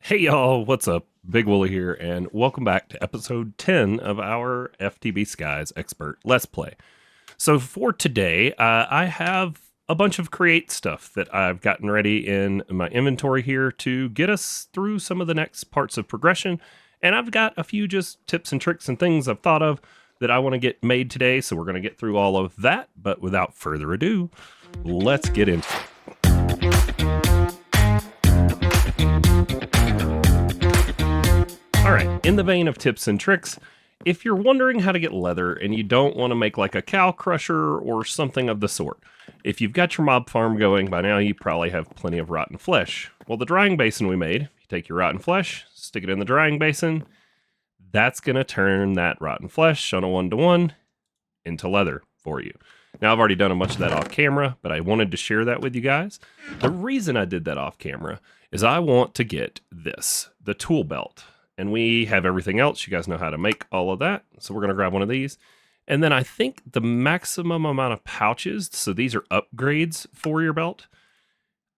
Hey y'all, what's up? Big Wooly here, and welcome back to episode 10 of our FTB Skies Expert Let's Play. So for today, I have a bunch of create stuff that I've gotten ready in my inventory here to get us through some of the next parts of progression, and I've got a few just tips and tricks and things I've thought of that I want to get made today, so we're going to get through all of that, but without further ado, let's get into it. All right, in the vein of tips and tricks, if you're wondering how to get leather and you don't want to make like a cow crusher or something of the sort, if you've got your mob farm going by now, you probably have plenty of rotten flesh. Well, the drying basin we made, you take your rotten flesh, stick it in the drying basin, that's going to turn that rotten flesh on a 1-to-1 into leather for you. Now, I've already done a bunch of that off camera, but I wanted to share that with you guys. The reason I did that off camera is I want to get this, the tool belt. And we have everything else. You guys know how to make all of that. So we're going to grab one of these. And then I think the maximum amount of pouches, so these are upgrades for your belt.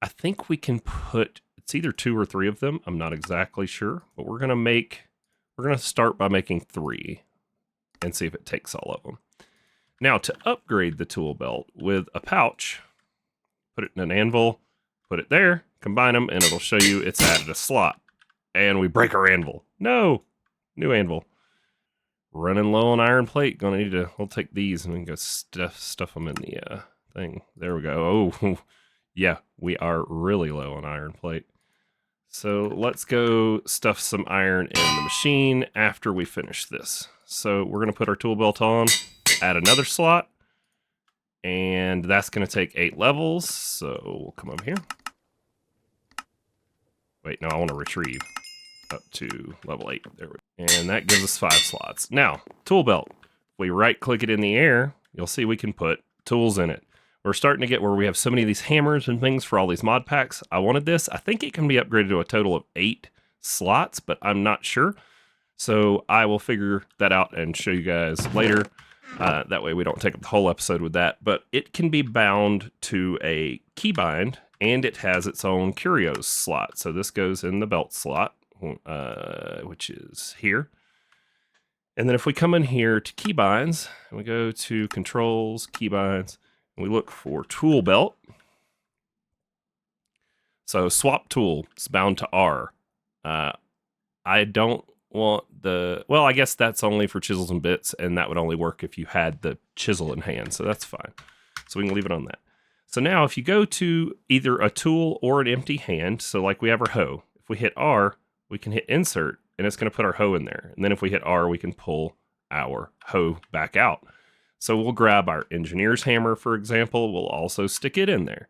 I think we can put, it's either 2 or 3 of them. I'm not exactly sure. But we're going to start by making 3 and see if it takes all of them. Now to upgrade the tool belt with a pouch, put it in an anvil, put it there, combine them, and it'll show you it's added a slot. And we break our anvil. No! New anvil. Running low on iron plate. Gonna need to, we'll take these and we can go stuff them in the thing. There we go. Oh, yeah, we are really low on iron plate. So let's go stuff some iron in the machine after we finish this. So we're gonna put our tool belt on, add another slot, and that's gonna take 8 levels. So we'll come over here. Wait, no, I want to retrieve up to level 8. There we go. And that gives us 5 slots. Now, tool belt. If we right click it in the air, you'll see we can put tools in it. We're starting to get where we have so many of these hammers and things for all these mod packs. I wanted this. I think it can be upgraded to a total of 8 slots, but I'm not sure. So I will figure that out and show you guys later. That way we don't take up the whole episode with that. But it can be bound to a keybind, and it has its own curios slot. So this goes in the belt slot, which is here. And then if we come in here to keybinds, and we go to controls, keybinds, and we look for tool belt. So swap tool is bound to R. I don't want the, well, I guess that's only for chisels and bits, and that would only work if you had the chisel in hand, so that's fine. So we can leave it on that. So now if you go to either a tool or an empty hand, so like we have our hoe, if we hit R, we can hit insert, and it's going to put our hoe in there. And then if we hit R, we can pull our hoe back out. So we'll grab our engineer's hammer, for example. We'll also stick it in there.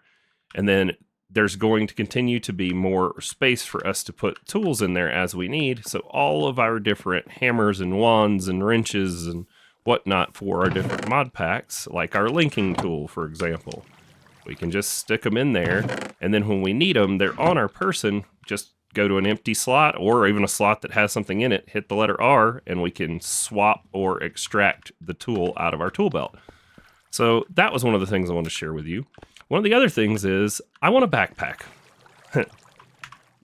And then there's going to continue to be more space for us to put tools in there as we need. So all of our different hammers and wands and wrenches and whatnot for our different mod packs, like our linking tool, for example, we can just stick them in there. And then when we need them, they're on our person. Just go to an empty slot or even a slot that has something in it, hit the letter R, and we can swap or extract the tool out of our tool belt. So that was one of the things I wanted to share with you. One of the other things is I want a backpack.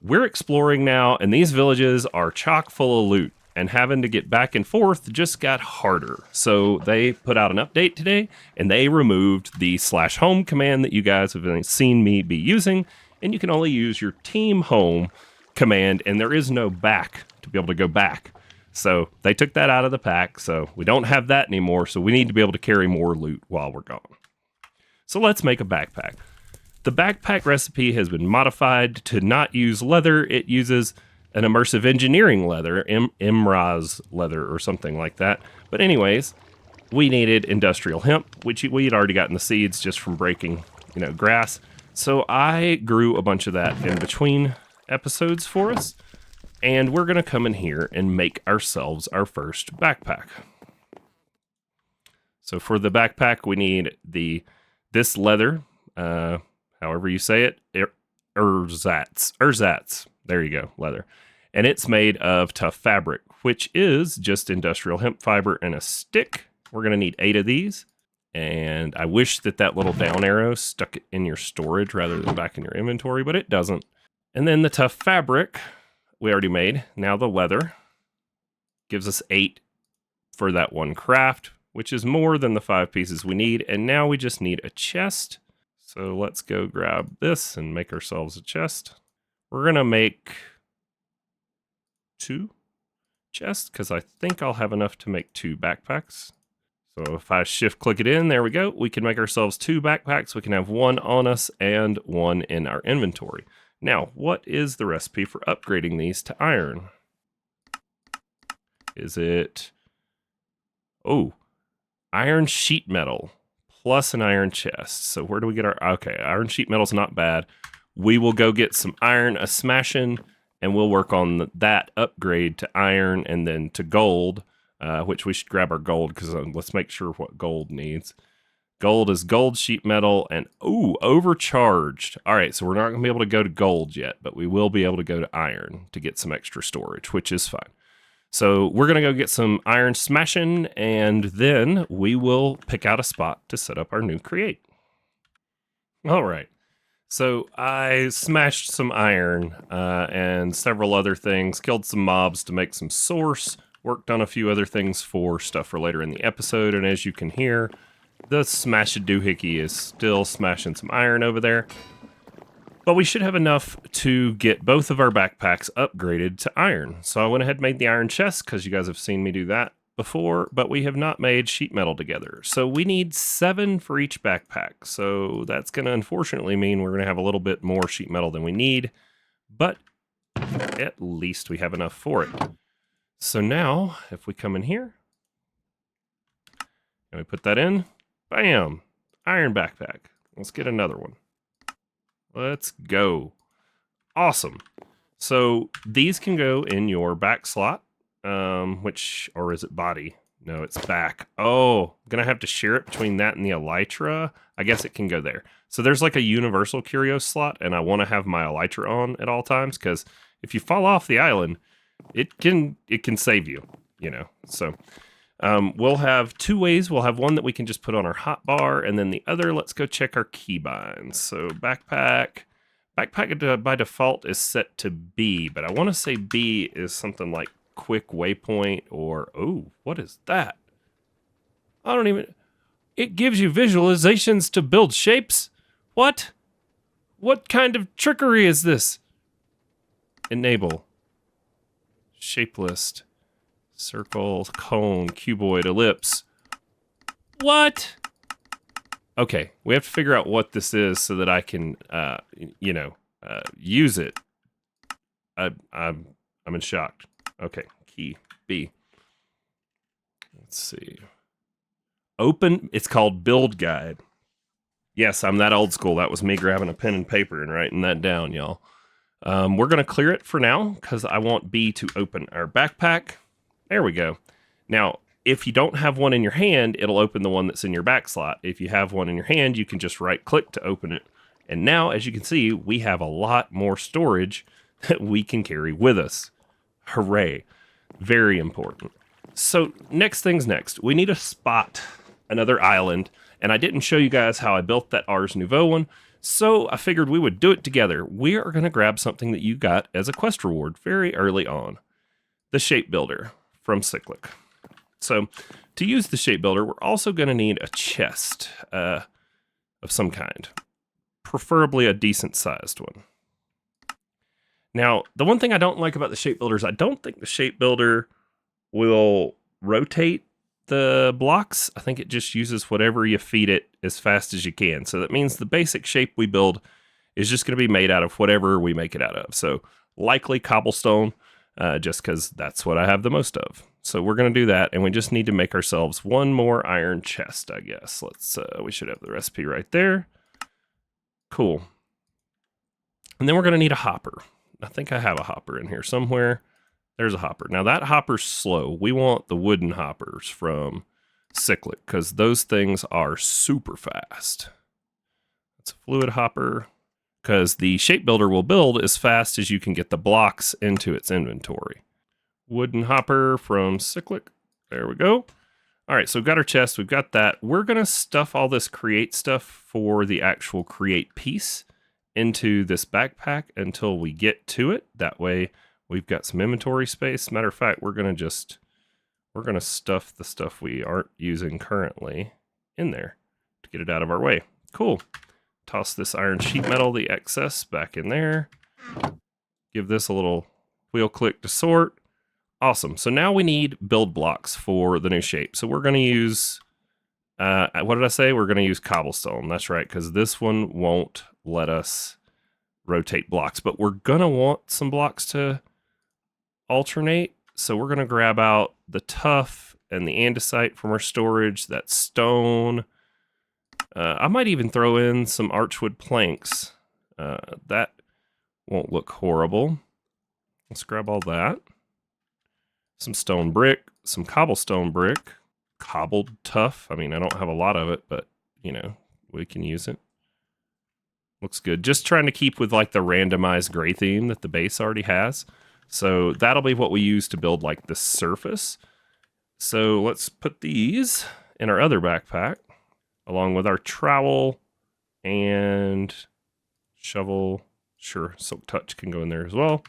We're exploring now, and these villages are chock full of loot, and having to get back and forth just got harder. So they put out an update today, and they removed the /home command that you guys have seen me be using, and you can only use your team home command, and there is no back to be able to go back. So they took that out of the pack, so we don't have that anymore, so we need to be able to carry more loot while we're gone. So let's make a backpack. The backpack recipe has been modified to not use leather. It uses an immersive engineering leather, MRAS leather or something like that. But anyways, we needed industrial hemp, which we had already gotten the seeds just from breaking, grass. So I grew a bunch of that in between episodes for us. And we're going to come in here and make ourselves our first backpack. So for the backpack, we need this leather, however you say it, ersatz. There you go, leather. And it's made of tough fabric, which is just industrial hemp fiber and a stick. We're going to need 8 of these. And I wish that little down arrow stuck it in your storage rather than back in your inventory, but it doesn't. And then the tough fabric, we already made. Now the leather gives us 8 for that one craft, which is more than the 5 pieces we need. And now we just need a chest. So let's go grab this and make ourselves a chest. We're going to make 2 chests because I think I'll have enough to make 2 backpacks. So if I shift click it in, there we go. We can make ourselves 2 backpacks. We can have 1 on us and 1 in our inventory. Now, what is the recipe for upgrading these to iron? Is it, iron sheet metal plus an iron chest. So where do we get our, okay, iron sheet metal's not bad. We will go get some iron a smashing, and we'll work on that upgrade to iron and then to gold, which we should grab our gold because let's make sure what gold needs. Gold is gold sheet metal and, overcharged. All right, so we're not going to be able to go to gold yet, but we will be able to go to iron to get some extra storage, which is fine. So we're going to go get some iron smashing, and then we will pick out a spot to set up our new create. All right. So I smashed some iron and several other things, killed some mobs to make some source, worked on a few other things for stuff for later in the episode, and as you can hear, the smash-a-doohickey is still smashing some iron over there. But we should have enough to get both of our backpacks upgraded to iron. So I went ahead and made the iron chest because you guys have seen me do that before, but we have not made sheet metal together. So we need 7 for each backpack. So that's going to unfortunately mean we're going to have a little bit more sheet metal than we need, but at least we have enough for it. So now if we come in here and we put that in, bam, iron backpack. Let's get another one. Let's go. Awesome. So these can go in your back slot, or is it body? No, it's back. Oh, I'm going to have to share it between that and the elytra. I guess it can go there. So there's like a universal curio slot, and I want to have my elytra on at all times because if you fall off the island, it can save you, you know. So we'll have 2 ways. We'll have one that we can just put on our hotbar, and then the other, let's go check our keybinds. So backpack by default is set to B, but I want to say B is something like quick waypoint or, what is that? It gives you visualizations to build shapes? What? What kind of trickery is this? Enable. Shape list. Circle, cone, cuboid, ellipse. What? Okay, we have to figure out what this is so that I can, use it. I'm in shock. Okay, key B. Let's see. Open. It's called Build Guide. Yes, I'm that old school. That was me grabbing a pen and paper and writing that down, y'all. We're gonna clear it for now because I want B to open our backpack. There we go. Now, if you don't have one in your hand, it'll open the one that's in your back slot. If you have one in your hand, you can just right click to open it. And now, as you can see, we have a lot more storage that we can carry with us. Hooray. Very important. So next thing's next. We need a spot, another island. And I didn't show you guys how I built that Ars Nouveau one. So I figured we would do it together. We are going to grab something that you got as a quest reward very early on. The Shape Builder from Cyclic. So to use the Shape Builder, we're also going to need a chest of some kind, preferably a decent sized one. Now, the one thing I don't like about the Shape Builder is I don't think the Shape Builder will rotate the blocks. I think it just uses whatever you feed it as fast as you can. So that means the basic shape we build is just going to be made out of whatever we make it out of. So likely cobblestone, just because that's what I have the most of. So we're going to do that, and we just need to make ourselves one more iron chest, I guess. We should have the recipe right there. Cool. And then we're going to need a hopper. I think I have a hopper in here somewhere. There's a hopper. Now that hopper's slow. We want the wooden hoppers from Cyclic because those things are super fast. That's a fluid hopper because the Shape Builder will build as fast as you can get the blocks into its inventory. Wooden hopper from Cyclic. There we go. All right, so we've got our chest. We've got that. We're going to stuff all this create stuff for the actual create piece into this backpack until we get to it. That way We've got some inventory space. Matter of fact, we're gonna stuff the stuff we aren't using currently in there to get it out of our way. Cool. Toss this iron sheet metal, the excess, back in there. Give this a little wheel click to sort. Awesome. So now we need build blocks for the new shape. So we're going to use, what did I say? We're going to use cobblestone. That's right, because this one won't let us rotate blocks. But we're going to want some blocks to alternate. So we're going to grab out the tuff and the andesite from our storage, that stone. I might even throw in some archwood planks. That won't look horrible. Let's grab all that. Some stone brick, some cobblestone brick, cobbled tuff. I mean, I don't have a lot of it, but, you know, we can use it. Looks good. Just trying to keep with, like, the randomized gray theme that the base already has. So that'll be what we use to build, like, the surface. So let's put these in our other backpack, along with our trowel and shovel. Sure, Silk Touch can go in there as well.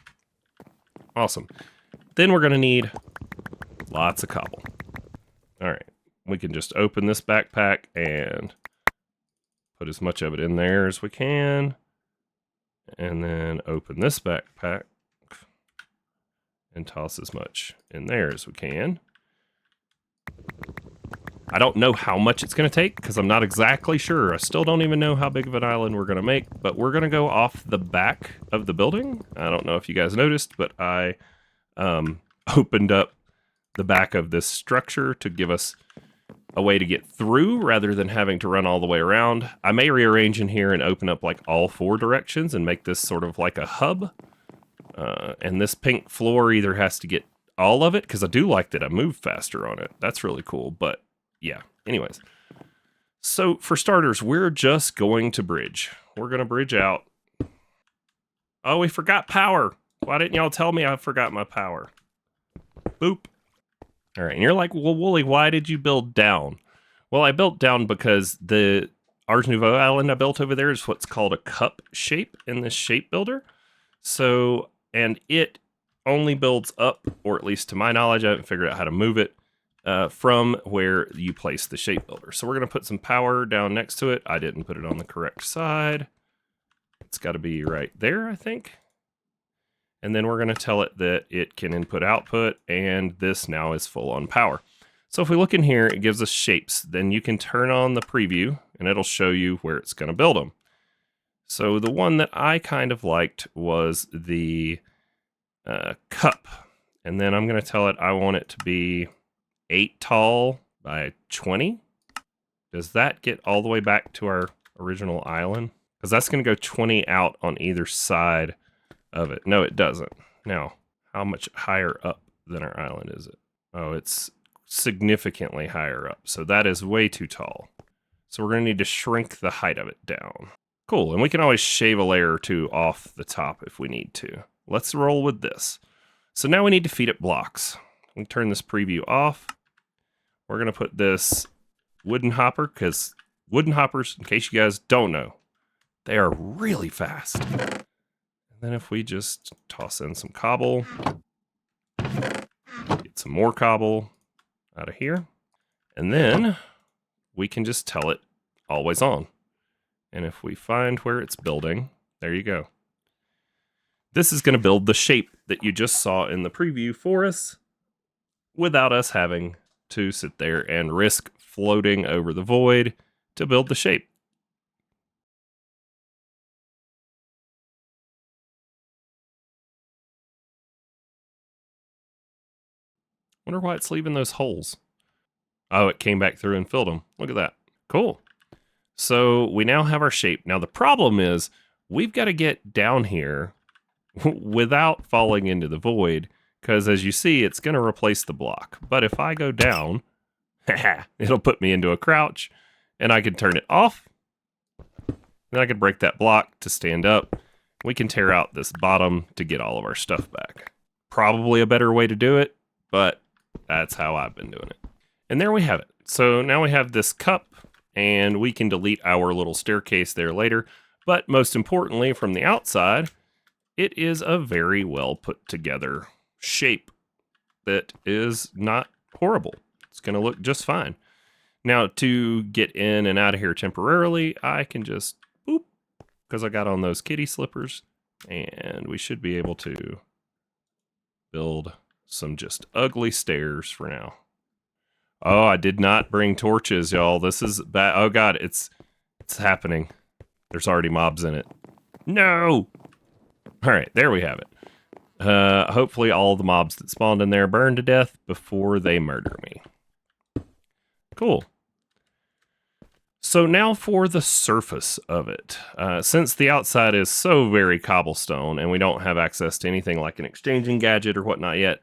Awesome. Then we're going to need lots of cobble. All right. We can just open this backpack and put as much of it in there as we can. And then open this backpack and toss as much in there as we can. I don't know how much it's going to take because I'm not exactly sure. I still don't even know how big of an island we're going to make, but we're going to go off the back of the building. I don't know if you guys noticed, but I opened up the back of this structure to give us a way to get through rather than having to run all the way around. I may rearrange in here and open up like all 4 directions and make this sort of like a hub. And this pink floor either has to get all of it, because I do like that I move faster on it. That's really cool, but yeah, anyways. So for starters, we're just going to bridge. We're going to bridge out. Oh, we forgot power. Why didn't y'all tell me I forgot my power? Boop. All right, and you're like, well, Wooly, why did you build down? Well, I built down because the Ars Nouveau island I built over there is what's called a cup shape in this shape builder. So, and it only builds up, or at least to my knowledge, I haven't figured out how to move it, from where you place the shape builder. So we're going to put some power down next to it. I didn't put it on the correct side. It's got to be right there, I think. And then we're going to tell it that it can input output, and this now is full on power. So if we look in here, it gives us shapes. Then you can turn on the preview, and it'll show you where it's going to build them. So the one that I kind of liked was the cup. And then I'm going to tell it I want it to be 8 tall by 20. Does that get all the way back to our original island? Because that's going to go 20 out on either side of it. No, it doesn't. Now, how much higher up than our island is it? Oh, it's significantly higher up. So that is way too tall. So we're going to need to shrink the height of it down. Cool, and we can always shave a layer or 2 off the top if we need to. Let's roll with this. So now we need to feed it blocks. We turn this preview off. We're going to put this wooden hopper, because wooden hoppers, in case you guys don't know, they are really fast. And then if we just toss in some cobble, get some more cobble out of here, and then we can just tell it always on. And if we find where it's building, there you go. This is going to build the shape that you just saw in the preview for us without us having to sit there and risk floating over the void to build the shape. Wonder why it's leaving those holes. Oh, it came back through and filled them. Look at that. Cool. So we now have our shape. Now the problem is we've got to get down here without falling into the void, because as you see, it's going to replace the block. But if I go down, it'll put me into a crouch, and I can turn it off. Then I can break that block to stand up. We can tear out this bottom to get all of our stuff back. Probably a better way to do it, but that's how I've been doing it. And there we have it. So now we have this cup, and we can delete our little staircase there later. But most importantly, from the outside, it is a very well put together shape that is not horrible. It's going to look just fine. Now, to get in and out of here temporarily, I can just boop, because I got on those kitty slippers, and we should be able to build some just ugly stairs for now. Oh, I did not bring torches, y'all. This is bad. Oh god, it's happening. There's already mobs in it. No! Alright, there we have it. Hopefully all the mobs that spawned in there burn to death before they murder me. Cool. So now for the surface of it. Since the outside is so very cobblestone and we don't have access to anything like an exchanging gadget or whatnot yet,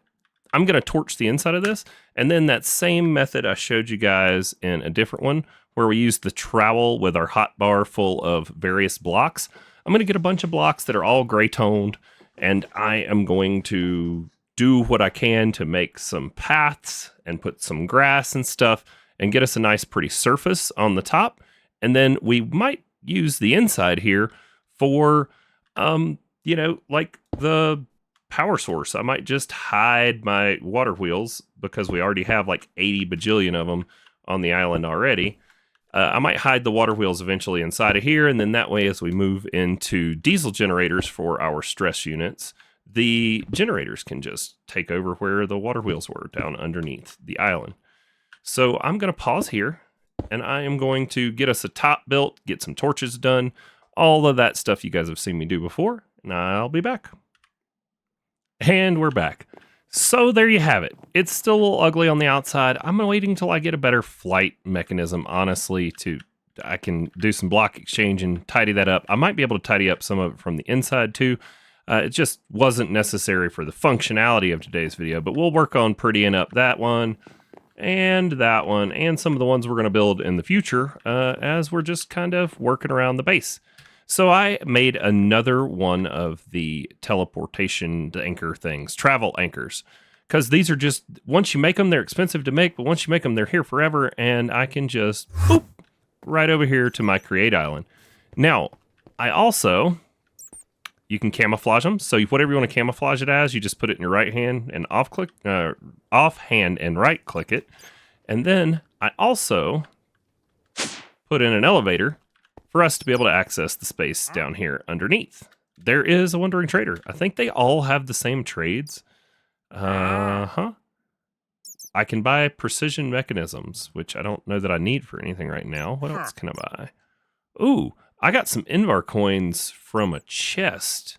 I'm going to torch the inside of this, and then that same method I showed you guys in a different one, where we use the trowel with our hot bar full of various blocks. I'm going to get a bunch of blocks that are all gray toned, and I am going to do what I can to make some paths and put some grass and stuff and get us a nice pretty surface on the top. And then we might use the inside here for, like the power source. I might just hide my water wheels because we already have like 80 bajillion of them on the island already. I might hide the water wheels eventually inside of here, and then that way as we move into diesel generators for our stress units, the generators can just take over where the water wheels were down underneath the island. So I'm going to pause here, and I am going to get us a top built, get some torches done, all of that stuff you guys have seen me do before, and I'll be back. And we're back. So there you have it. It's still a little ugly on the outside. I'm waiting until I get a better flight mechanism, honestly, I can do some block exchange and tidy that up. I might be able to tidy up some of it from the inside too. It just wasn't necessary for the functionality of today's video, but we'll work on prettying up that one and some of the ones we're going to build in the future as we're just kind of working around the base. So I made another one of the teleportation anchor things, travel anchors, because these are just, once you make them, they're expensive to make, but once you make them, they're here forever, and I can just boop right over here to my create island. Now, you can camouflage them, so whatever you want to camouflage it as, you just put it in your right hand and off hand and right click it, and then I also put in an elevator for us to be able to access the space down here underneath. There is a Wandering Trader. I think they all have the same trades. I can buy precision mechanisms, which I don't know that I need for anything right now. What else can I buy? Ooh, I got some Invar coins from a chest.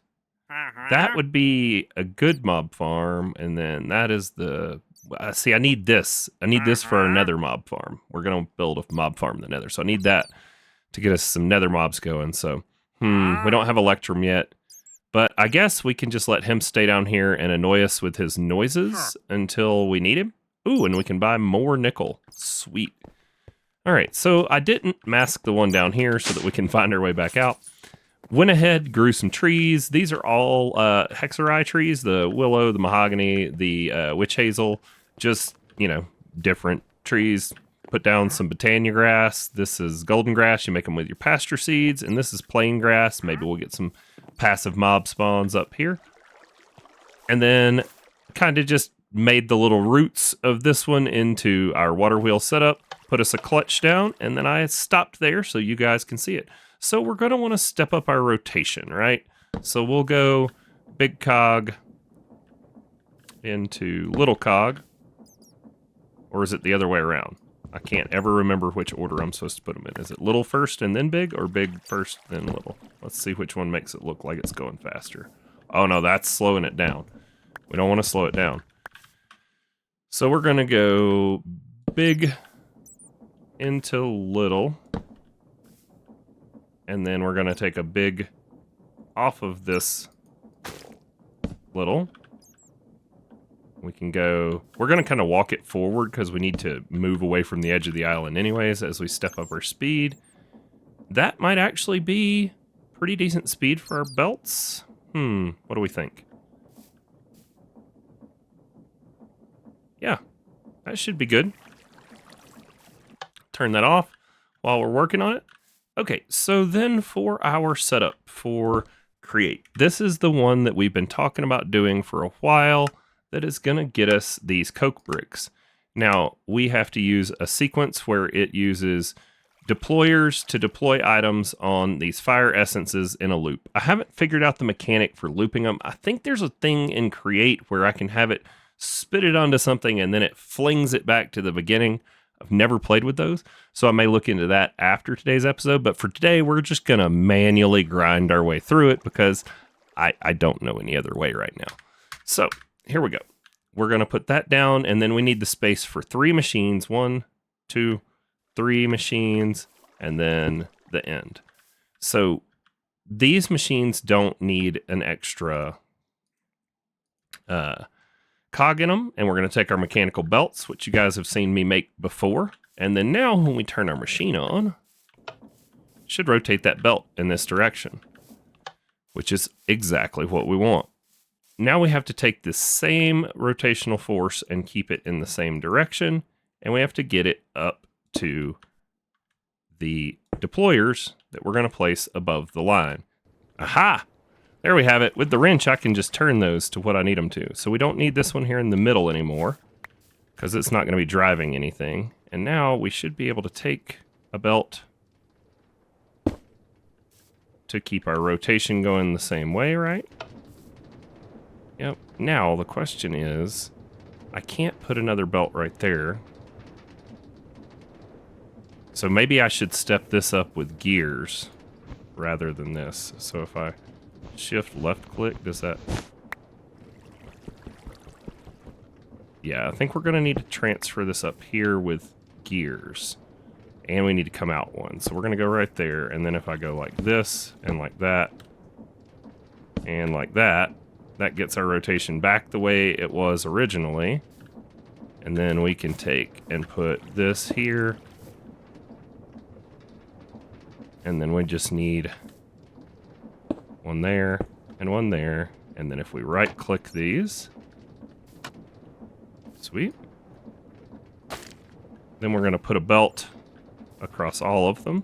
That would be a good mob farm, and then that is the... see, I need this. I need this for our nether mob farm. We're going to build a mob farm in the nether, so I need that to get us some nether mobs going. So, we don't have Electrum yet, but I guess we can just let him stay down here and annoy us with his noises until we need him. Ooh, and we can buy more nickel. Sweet. All right, so I didn't mask the one down here so that we can find our way back out. Went ahead, grew some trees. These are all hexeri trees, the willow, the mahogany, the witch hazel, just, different trees. Put down some Botania grass. This is golden grass. You make them with your pasture seeds. And this is plain grass. Maybe we'll get some passive mob spawns up here. And then kind of just made the little roots of this one into our water wheel setup. Put us a clutch down. And then I stopped there so you guys can see it. So we're going to want to step up our rotation, right? So we'll go big cog into little cog. Or is it the other way around? I can't ever remember which order I'm supposed to put them in. Is it little first and then big, or big first then little? Let's see which one makes it look like it's going faster. Oh no, that's slowing it down. We don't want to slow it down. So we're going to go big into little. And then we're going to take a big off of this little. We can go, we're going to kind of walk it forward because we need to move away from the edge of the island anyways as we step up our speed. That might actually be pretty decent speed for our belts. What do we think? Yeah, that should be good. Turn that off while we're working on it. Okay, so then for our setup for create. This is the one that we've been talking about doing for a while that is going to get us these coke bricks. Now, we have to use a sequence where it uses deployers to deploy items on these fire essences in a loop. I haven't figured out the mechanic for looping them. I think there's a thing in Create where I can have it spit it onto something and then it flings it back to the beginning. I've never played with those, so I may look into that after today's episode. But for today, we're just going to manually grind our way through it because I don't know any other way right now. So here we go. We're going to put that down, and then we need the space for 3 machines. 1, 2, 3 machines, and then the end. So these machines don't need an extra cog in them, and we're going to take our mechanical belts, which you guys have seen me make before, and then now when we turn our machine on, it should rotate that belt in this direction, which is exactly what we want. Now we have to take the same rotational force and keep it in the same direction, and we have to get it up to the deployers that we're going to place above the line. Aha! There we have it. With the wrench, I can just turn those to what I need them to. So we don't need this one here in the middle anymore because it's not going to be driving anything. And now we should be able to take a belt to keep our rotation going the same way, right? Yep. Now the question is, I can't put another belt right there. So maybe I should step this up with gears rather than this. So if I shift left click, does that... Yeah, I think we're going to need to transfer this up here with gears. And we need to come out one. So we're going to go right there. And then if I go like this and like that and like that, that gets our rotation back the way it was originally. And then we can take and put this here. And then we just need one there and one there. And then if we right click these, sweet. Then we're going to put a belt across all of them.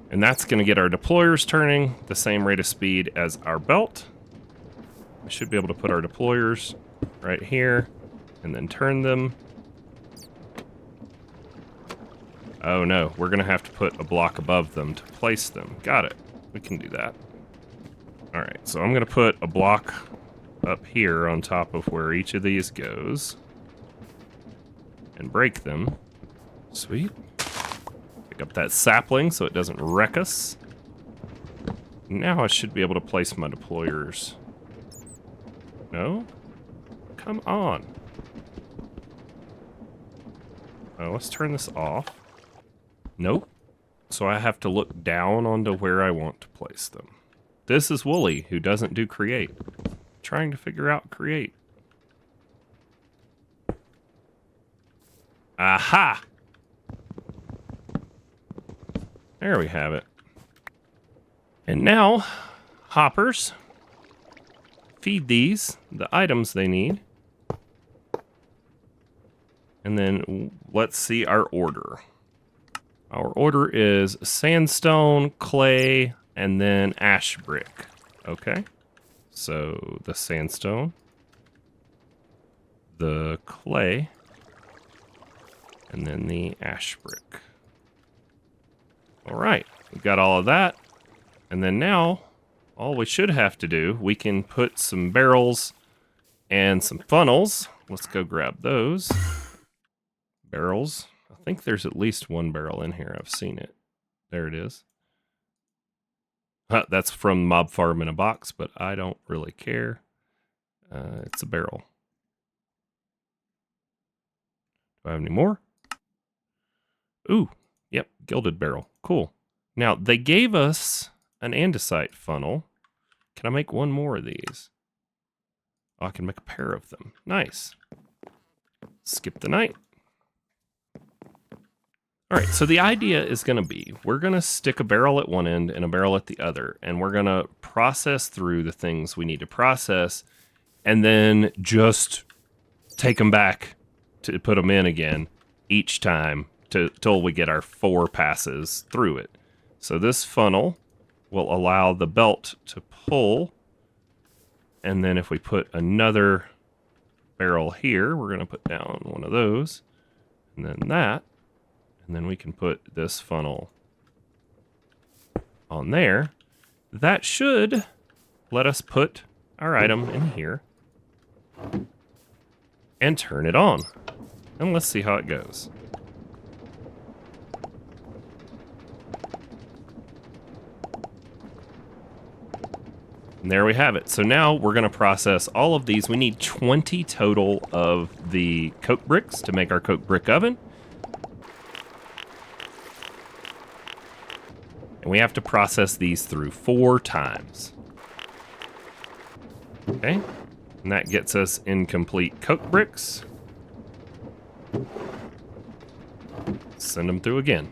And that's going to get our deployers turning the same rate of speed as our belt. We should be able to put our deployers right here and then turn them. Oh no, we're going to have to put a block above them to place them. Got it. We can do that. Alright, so I'm going to put a block up here on top of where each of these goes. And break them. Sweet. Pick up that sapling so it doesn't wreck us. Now I should be able to place my deployers. No? Come on. Oh, let's turn this off. Nope. So I have to look down onto where I want to place them. This is Wooly, who doesn't do create. Trying to figure out create. Aha! There we have it. And now, hoppers, feed these the items they need. And then let's see our order. Our order is sandstone, clay, and then ash brick. Okay. So the sandstone, the clay, and then the ash brick. All right, we've got all of that. And then now, all we should have to do, we can put some barrels and some funnels. Let's go grab those. Barrels. I think there's at least one barrel in here. I've seen it. There it is. That's from Mob Farm in a box, but I don't really care. It's a barrel. Do I have any more? Ooh, yep, gilded barrel. Cool. Now, they gave us an andesite funnel. Can I make one more of these? Oh, I can make a pair of them. Nice. Skip the night. All right, so the idea is going to be, we're going to stick a barrel at one end and a barrel at the other, and we're going to process through the things we need to process, and then just take them back to put them in again each time till we get our 4 passes through it. So this funnel will allow the belt to pull. And then if we put another barrel here, we're going to put down one of those. And then that. And then we can put this funnel on there. That should let us put our item in here and turn it on. And let's see how it goes. And there we have it. So now we're going to process all of these. We need 20 total of the coke bricks to make our coke brick oven. And we have to process these through 4 times. Okay. And that gets us incomplete coke bricks. Send them through again.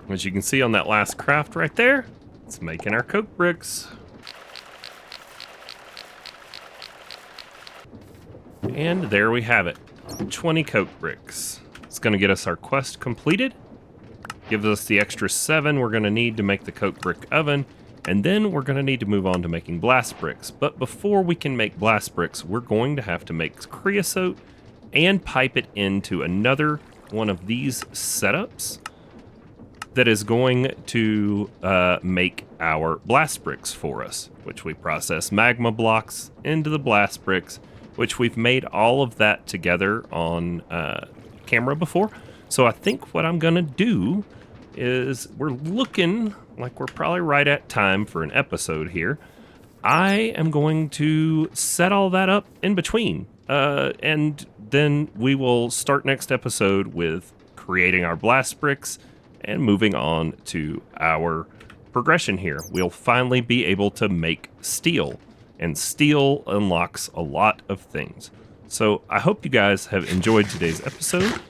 As you can see on that last craft right there, it's making our coke bricks. And there we have it, 20 coke bricks. It's going to get us our quest completed. Gives us the extra 7 we're going to need to make the coke brick oven. And then we're going to need to move on to making blast bricks. But before we can make blast bricks, we're going to have to make creosote and pipe it into another one of these setups that is going to make our blast bricks for us, which we process magma blocks into the blast bricks, which we've made all of that together on camera before. So I think what I'm going to do is, we're looking like we're probably right at time for an episode here. I am going to set all that up in between. And then we will start next episode with creating our blast bricks and moving on to our progression here. We'll finally be able to make steel, and steel unlocks a lot of things. So I hope you guys have enjoyed today's episode.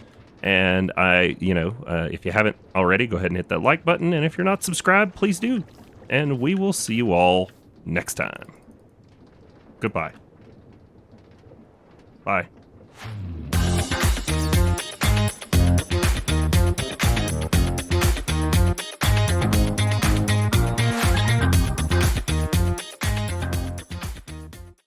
And if you haven't already, go ahead and hit that like button. And if you're not subscribed, please do. And we will see you all next time. Goodbye. Bye.